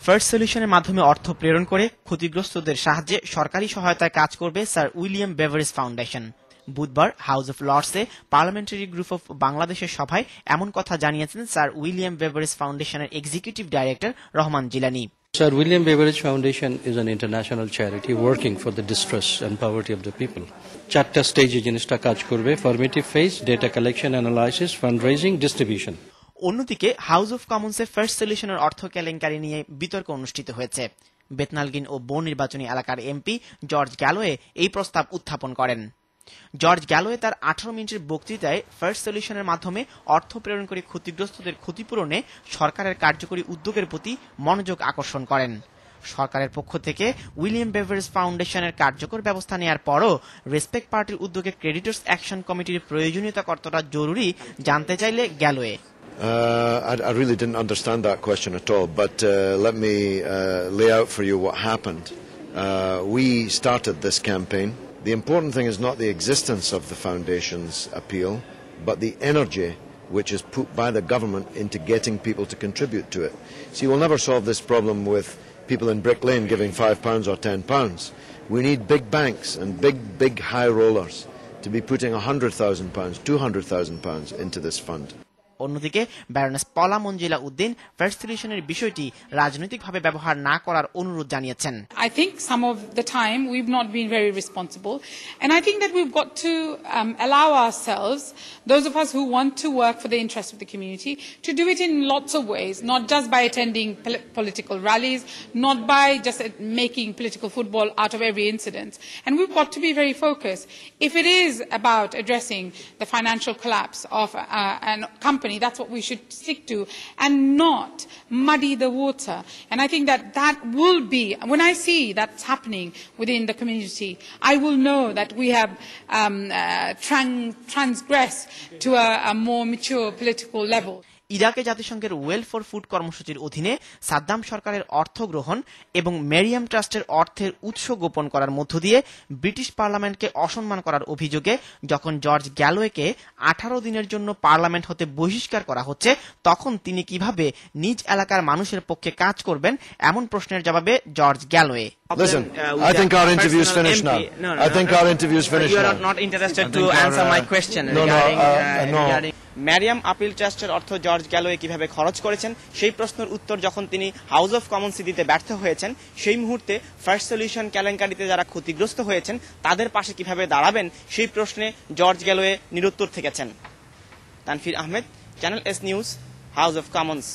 First সলিউশনের মাধ্যমে অর্থ প্রেরণ করে ক্ষতিগ্রস্তদের সাহায্যে সরকারি সহায়তায় কাজ করবে স্যার উইলিয়াম বেভারেজ ফাউন্ডেশন। বুধবার হাউস অব লর্ডসে পার্লামেন্টারি গ্রুপ অফ বাংলাদেশের সভায় এমন কথা জানিয়েছেন স্যার উইলিয়াম বেভারেজ ফাউন্ডেশনের executive director Rahman Jilani. Sir William Beveridge Foundation is an international charity working for the distress and poverty of the people. চারটা স্টেজে জিনিসটা কাজ করবে: formative phase, data collection, analysis, fundraising, distribution. অন্যদিকে হাউস অব কমন্সে first সলিউশনের অর্থ কেলেঙ্কারি নিয়ে বিতর্ক অনুষ্ঠিত হয়েছে। বেতনালগিন ও বো নির্বাচনী এলাকার এমপি জর্জ গ্যালোয়ে এই প্রস্তাব উত্থাপন করেন। জর্জ গ্যালোয়ে তার 18 মিনিটের বক্তৃতায় ফার্স্ট সলিউশনের মাধ্যমে অর্থ প্রেরণ করে ক্ষতিগ্রস্তদের ক্ষতিপূরণে সরকারের কার্যকরী উদ্যোগের প্রতি মনোযোগ আকর্ষণ করেন। সরকারের পক্ষ থেকে উইলিয়াম বেভারেজ ফাউন্ডেশনের কার্যকর ব্যবস্থা নেওয়ার পরও রেসপেক্ট পার্টির উদ্যোগে ক্রেডিটর্স অ্যাকশন কমিটির প্রয়োজনীয়তা কতটা জরুরি জানতে চাইলে গ্যালোয়ে I really didn't understand that question at all, but let me lay out for you what happened. We started this campaign. The important thing is not the existence of the Foundation's appeal, but the energy which is put by the government into getting people to contribute to it. See, we'll never solve this problem with people in Brick Lane giving £5 or £10. We need big banks and big high rollers to be putting £100,000, £200,000 into this fund. অন্যদিকে baroness পলা Manjila Uddin first সলিউশনের বিষয়টি রাজনৈতিকভাবে ব্যবহার না করার অনুরোধ জানিয়েছেন। I think some of the time we've not been very responsible, and I think that we've got to allow ourselves, those of us who want to work for the interest of the community, to do it in lots of ways, not just by attending political rallies, not by just making political football out of every incident. And we've got to be very focused. If it is about addressing the financial collapse of a company, that's what we should stick to and not muddy the water. And I think that will be, when I see that's happening within the community, I will know that we have transgressed to a more mature political level. ইরাকে জাতিসংঘের well for food কর্মসূচির অধীনে সাদ্দাম সরকারের অর্থ গ্রহণ এবং Merriam ট্রাস্টের অর্থের উৎস গোপন করার মধ্য দিয়ে ব্রিটিশ পার্লামেন্টকে অসম্মান করার অভিযোগে যখন জর্জ গ্যালোয়েকে 18 দিনের জন্য পার্লামেন্ট হতে বহিষ্কার করা হচ্ছে, তখন তিনি কিভাবে নিজ এলাকার মানুষের পক্ষে কাজ করবেন এমন প্রশ্নের জবাবে George গ্যালোয়ে Listen, I think our interview is finished now. I think our interview is finished now. You are not interested to answer my question regarding Maryam appeal ট্রাস্টের অর্থ জর্জ গ্যালোয়ে কিভাবে খরচ করেছেন সেই প্রশ্নের উত্তর যখন তিনি হাউস অফ কমন্সে দিতে ব্যর্থ হয়েছেন, সেই মুহূর্তে ফার্স্ট সলিউশন কেলেঙ্কারিতে যারা ক্ষতিগ্রস্ত হয়েছেন তাদের পাশে কিভাবে দাঁড়াবেন সেই প্রশ্নে জর্জ গ্যালোয়ে নিরুত্তর থেকেছেন। Tanfir Ahmed, channel S news, house of Commons.